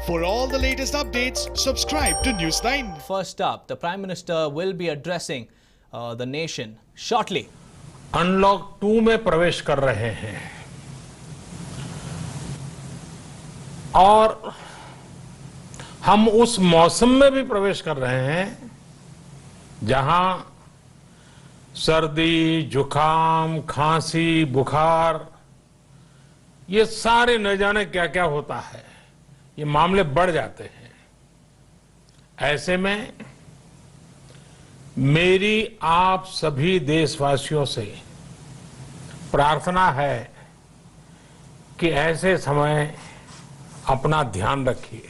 For all the latest updates, subscribe to News9. First up, the Prime Minister will be addressing the nation shortly. Unlock 2 में प्रवेश कर रहे हैं और हम उस मौसम में भी प्रवेश कर रहे हैं जहां सर्दी, जुकाम, खांसी, बुखार ये सारे न जाने क्या क्या होता है, ये मामले बढ़ जाते हैं। ऐसे में मेरी आप सभी देशवासियों से प्रार्थना है कि ऐसे समय अपना ध्यान रखिए।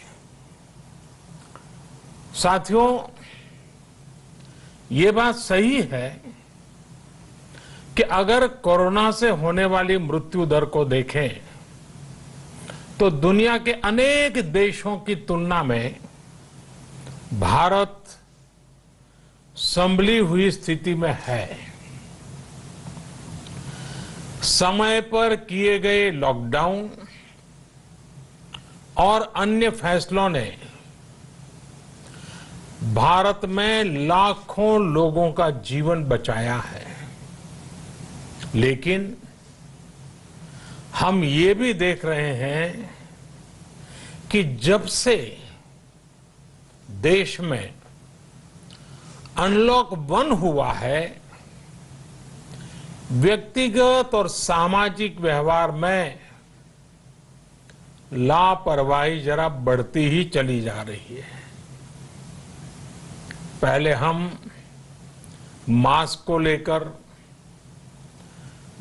साथियों, ये बात सही है कि अगर कोरोना से होने वाली मृत्यु दर को देखें तो दुनिया के अनेक देशों की तुलना में भारत संभली हुई स्थिति में है। समय पर किए गए लॉकडाउन और अन्य फैसलों ने भारत में लाखों लोगों का जीवन बचाया है, लेकिन हम ये भी देख रहे हैं कि जब से देश में अनलॉक 1 हुआ है, व्यक्तिगत और सामाजिक व्यवहार में लापरवाही जरा बढ़ती ही चली जा रही है। पहले हम मास्क को लेकर,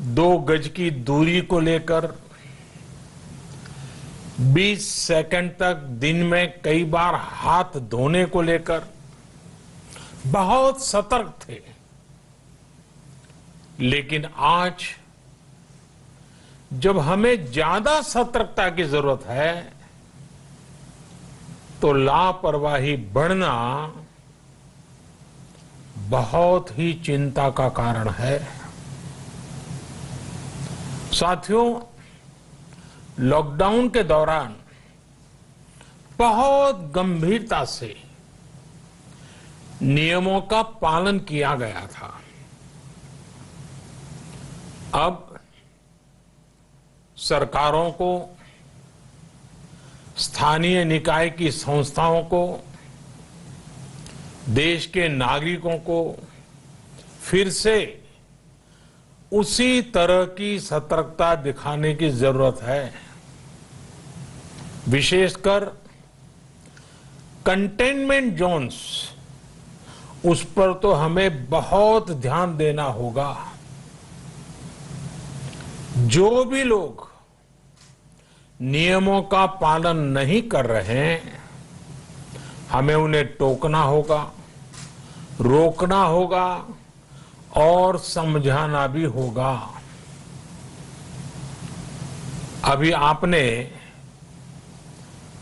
2 गज की दूरी को लेकर 20 सेकंड तक दिन में कई बार हाथ धोने को लेकर बहुत सतर्क थे, लेकिन आज जब हमें ज्यादा सतर्कता की जरूरत है तो लापरवाही बढ़ना बहुत ही चिंता का कारण है। साथियों, लॉकडाउन के दौरान बहुत गंभीरता से नियमों का पालन किया गया था। अब सरकारों को, स्थानीय निकाय की संस्थाओं को, देश के नागरिकों को फिर से उसी तरह की सतर्कता दिखाने की जरूरत है। विशेषकर कंटेनमेंट जोन्स, उस पर तो हमें बहुत ध्यान देना होगा। जो भी लोग नियमों का पालन नहीं कर रहे हैं, हमें उन्हें टोकना होगा, रोकना होगा और समझाना भी होगा। अभी आपने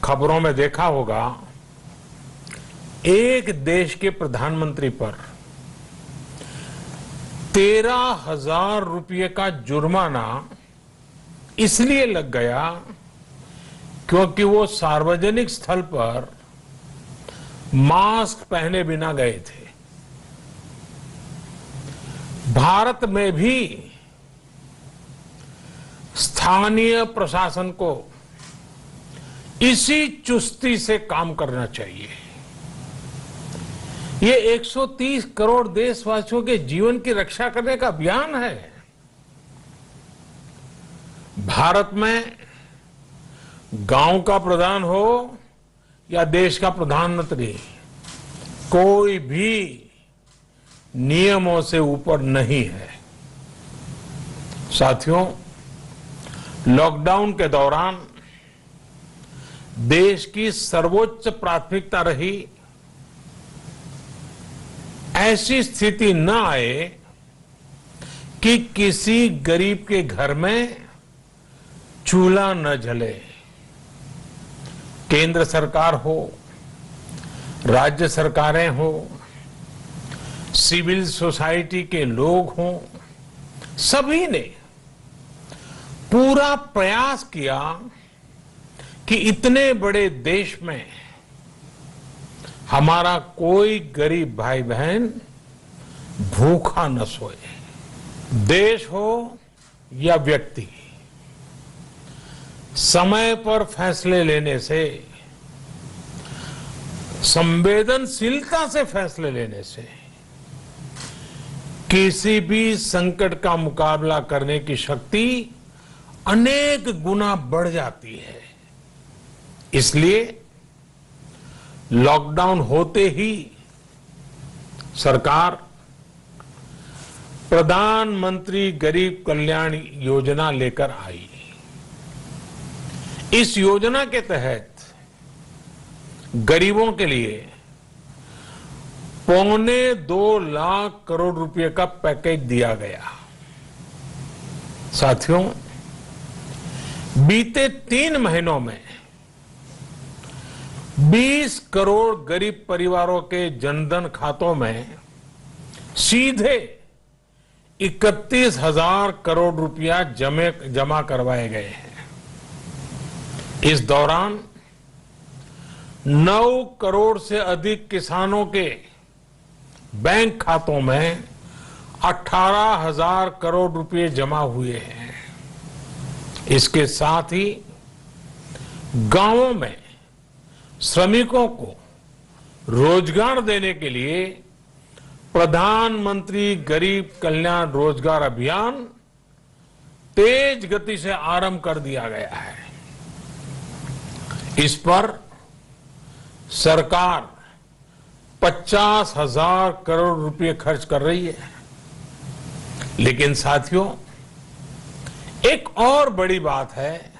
खबरों में देखा होगा, एक देश के प्रधानमंत्री पर 13,000 रुपये का जुर्माना इसलिए लग गया क्योंकि वो सार्वजनिक स्थल पर मास्क पहने बिना गए थे। भारत में भी स्थानीय प्रशासन को इसी चुस्ती से काम करना चाहिए। ये 130 करोड़ देशवासियों के जीवन की रक्षा करने का अभियान है। भारत में गांव का प्रधान हो या देश का प्रधानमंत्री, कोई भी नियमों से ऊपर नहीं है। साथियों, लॉकडाउन के दौरान देश की सर्वोच्च प्राथमिकता रही ऐसी स्थिति न आए कि किसी गरीब के घर में चूल्हा न जले। केंद्र सरकार हो, राज्य सरकारें हो, सिविल सोसाइटी के लोग हों, सभी ने पूरा प्रयास किया कि इतने बड़े देश में हमारा कोई गरीब भाई बहन भूखा न सोए। देश हो या व्यक्ति, समय पर फैसले लेने से, संवेदनशीलता से फैसले लेने से किसी भी संकट का मुकाबला करने की शक्ति अनेक गुना बढ़ जाती है। इसलिए लॉकडाउन होते ही सरकार प्रधानमंत्री गरीब कल्याण योजना लेकर आई। इस योजना के तहत गरीबों के लिए 2.25 लाख करोड़ रुपए का पैकेज दिया गया। साथियों, बीते 3 महीनों में 20 करोड़ गरीब परिवारों के जनधन खातों में सीधे 31,000 करोड़ रुपया जमा करवाए गए हैं। इस दौरान 9 करोड़ से अधिक किसानों के बैंक खातों में 18,000 करोड़ रुपए जमा हुए हैं। इसके साथ ही गांवों में श्रमिकों को रोजगार देने के लिए प्रधानमंत्री गरीब कल्याण रोजगार अभियान तेज गति से आरंभ कर दिया गया है। इस पर सरकार 50,000 करोड़ रुपए खर्च कर रही है। लेकिन साथियों, एक और बड़ी बात है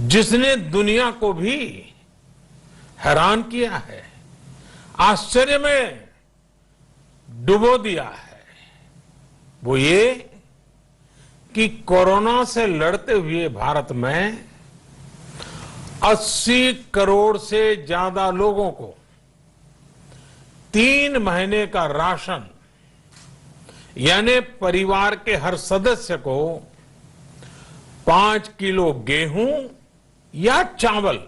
जिसने दुनिया को भी हैरान किया है, आश्चर्य में डुबो दिया है। वो ये कि कोरोना से लड़ते हुए भारत में 80 करोड़ से ज्यादा लोगों को 3 महीने का राशन, यानी परिवार के हर सदस्य को 5 किलो गेहूं या चावल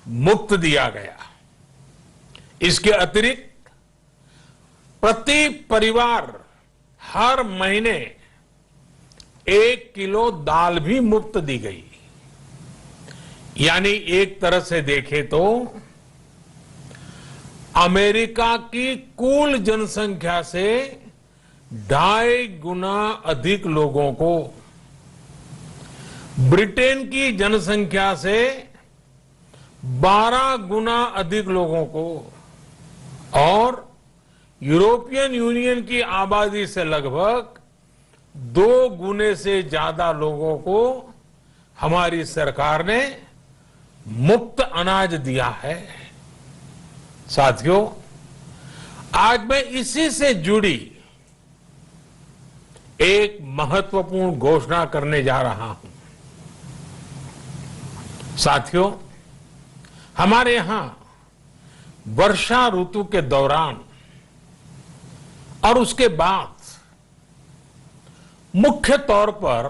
मुफ्त दिया गया। इसके अतिरिक्त प्रति परिवार हर महीने 1 किलो दाल भी मुफ्त दी गई। यानी एक तरह से देखें तो अमेरिका की कुल जनसंख्या से 2.5 गुना अधिक लोगों को, ब्रिटेन की जनसंख्या से 12 गुना अधिक लोगों को और यूरोपियन यूनियन की आबादी से लगभग 2 गुने से ज्यादा लोगों को हमारी सरकार ने मुफ्त अनाज दिया है। साथियों, आज मैं इसी से जुड़ी एक महत्वपूर्ण घोषणा करने जा रहा हूं। साथियों, हमारे यहां वर्षा ऋतु के दौरान और उसके बाद मुख्य तौर पर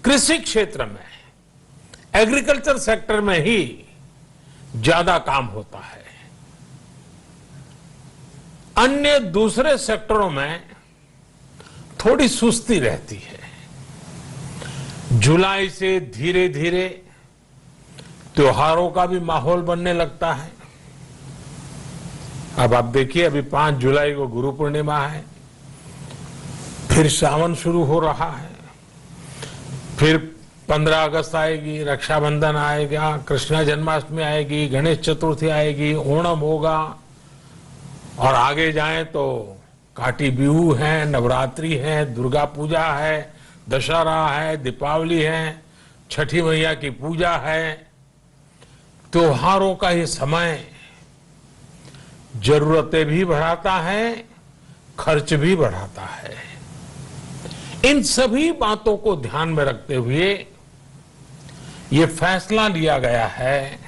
कृषि क्षेत्र में, एग्रीकल्चर सेक्टर में ही ज्यादा काम होता है। अन्य दूसरे सेक्टरों में थोड़ी सुस्ती रहती है। जुलाई से धीरे धीरे त्योहारों का भी माहौल बनने लगता है। अब आप देखिए, अभी 5 जुलाई को गुरु पूर्णिमा है, फिर सावन शुरू हो रहा है, फिर 15 अगस्त आएगी, रक्षाबंधन आएगा, कृष्ण जन्माष्टमी आएगी, गणेश चतुर्थी आएगी, ओणम होगा और आगे जाएं तो काटी बिहू है, नवरात्रि है, दुर्गा पूजा है, दशहरा है, दीपावली है, छठी मैया की पूजा है। त्योहारों का ये समय जरूरतें भी बढ़ाता है, खर्च भी बढ़ाता है। इन सभी बातों को ध्यान में रखते हुए ये फैसला लिया गया है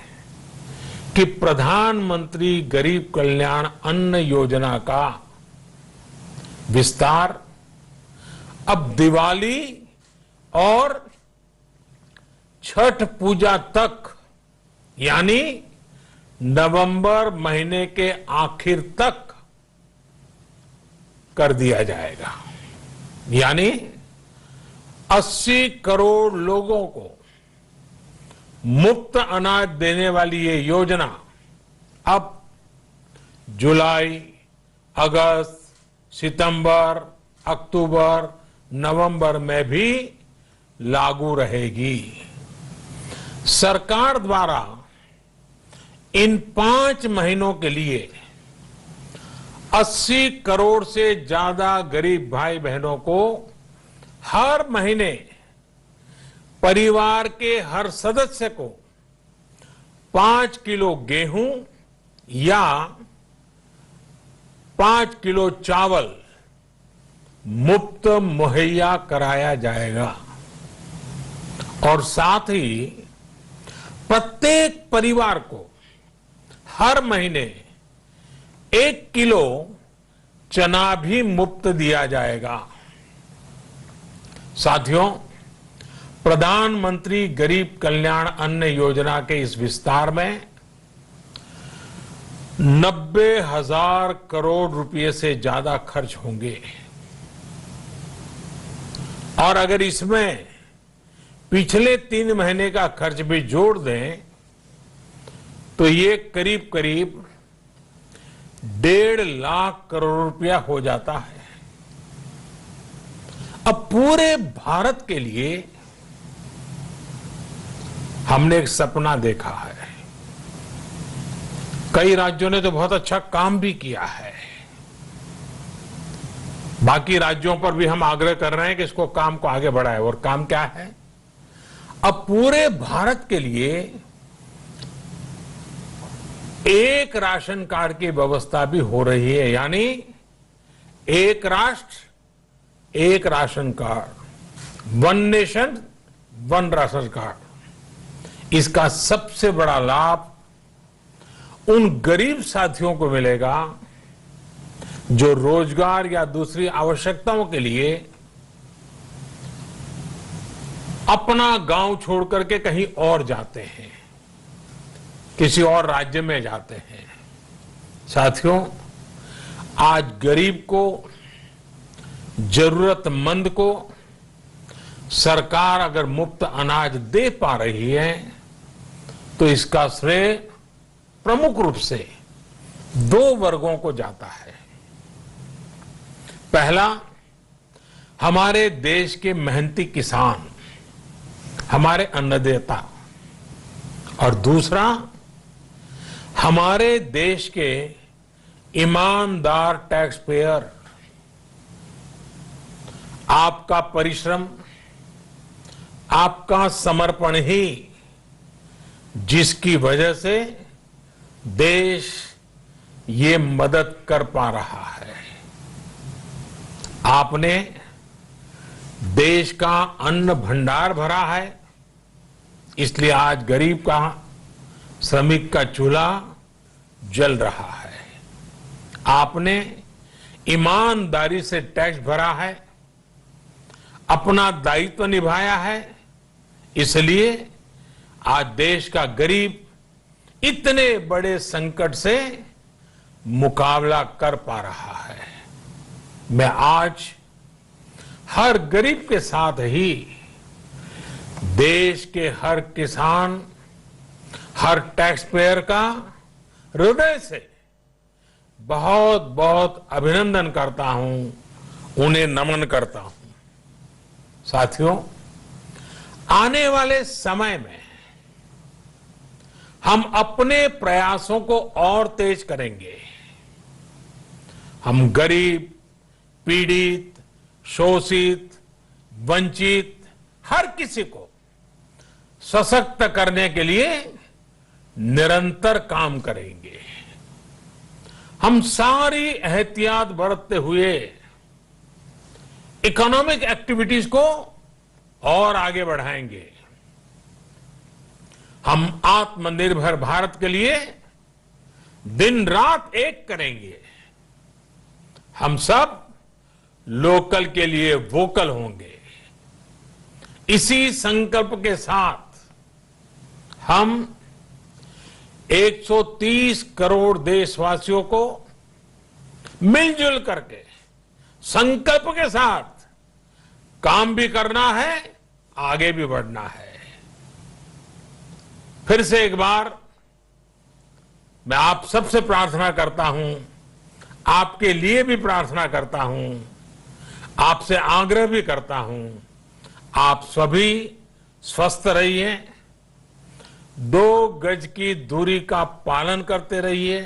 कि प्रधानमंत्री गरीब कल्याण अन्न योजना का विस्तार अब दिवाली और छठ पूजा तक यानी नवंबर महीने के आखिर तक कर दिया जाएगा। यानी 80 करोड़ लोगों को मुफ्त अनाज देने वाली ये योजना अब जुलाई, अगस्त, सितंबर, अक्टूबर, नवंबर में भी लागू रहेगी। सरकार द्वारा इन 5 महीनों के लिए 80 करोड़ से ज्यादा गरीब भाई बहनों को हर महीने परिवार के हर सदस्य को 5 किलो गेहूं या 5 किलो चावल मुफ्त मुहैया कराया जाएगा और साथ ही प्रत्येक परिवार को हर महीने 1 किलो चना भी मुफ्त दिया जाएगा। साथियों, प्रधानमंत्री गरीब कल्याण अन्न योजना के इस विस्तार में 90,000 करोड़ रुपए से ज्यादा खर्च होंगे और अगर इसमें पिछले 3 महीने का खर्च भी जोड़ दें तो ये करीब करीब 1.5 लाख करोड़ रुपया हो जाता है। अब पूरे भारत के लिए हमने एक सपना देखा है। कई राज्यों ने तो बहुत अच्छा काम भी किया है। बाकी राज्यों पर भी हम आग्रह कर रहे हैं कि इसको काम को आगे बढ़ाएं। और काम क्या है? अब पूरे भारत के लिए एक राशन कार्ड की व्यवस्था भी हो रही है, यानी एक राष्ट्र एक ration card, 1 nation 1 ration card. इसका सबसे बड़ा लाभ उन गरीब साथियों को मिलेगा जो रोजगार या दूसरी आवश्यकताओं के लिए अपना गांव छोड़ करके कहीं और जाते हैं, किसी और राज्य में जाते हैं। साथियों, आज गरीब को, जरूरतमंद को सरकार अगर मुफ्त अनाज दे पा रही है तो इसका श्रेय प्रमुख रूप से 2 वर्गों को जाता है। पहला, हमारे देश के मेहनती किसान, हमारे अन्नदाता, और दूसरा हमारे देश के ईमानदार टैक्स पेयर। आपका परिश्रम, आपका समर्पण ही जिसकी वजह से देश ये मदद कर पा रहा है। आपने देश का अन्न भंडार भरा है, इसलिए आज गरीब का, श्रमिक का चूल्हा जल रहा है। आपने ईमानदारी से टैक्स भरा है, अपना दायित्व निभाया है, इसलिए आज देश का गरीब इतने बड़े संकट से मुकाबला कर पा रहा है। मैं आज हर गरीब के साथ ही देश के हर किसान, हर टैक्स पेयर का हृदय से बहुत बहुत अभिनंदन करता हूं, उन्हें नमन करता हूं। साथियों, आने वाले समय में हम अपने प्रयासों को और तेज करेंगे। हम गरीब, पीड़ित, शोषित, वंचित हर किसी को सशक्त करने के लिए निरंतर काम करेंगे। हम सारी एहतियात बरतते हुए इकोनॉमिक एक्टिविटीज को और आगे बढ़ाएंगे। हम आत्मनिर्भर भारत के लिए दिन रात एक करेंगे। हम सब लोकल के लिए वोकल होंगे। इसी संकल्प के साथ हम 130 करोड़ देशवासियों को मिलजुल करके संकल्प के साथ काम भी करना है, आगे भी बढ़ना है। फिर से एक बार मैं आप सबसे प्रार्थना करता हूं, आपके लिए भी प्रार्थना करता हूं, आपसे आग्रह भी करता हूं, आप सभी स्वस्थ रहिए, 2 गज की दूरी का पालन करते रहिए,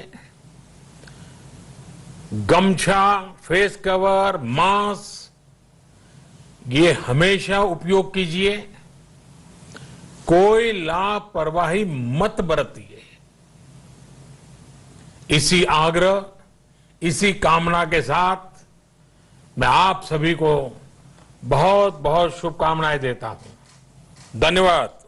गमछा, फेस कवर, मास्क ये हमेशा उपयोग कीजिए, कोई लापरवाही मत बरतिए। इसी आग्रह, इसी कामना के साथ मैं आप सभी को बहुत बहुत शुभकामनाएं देता हूं। धन्यवाद।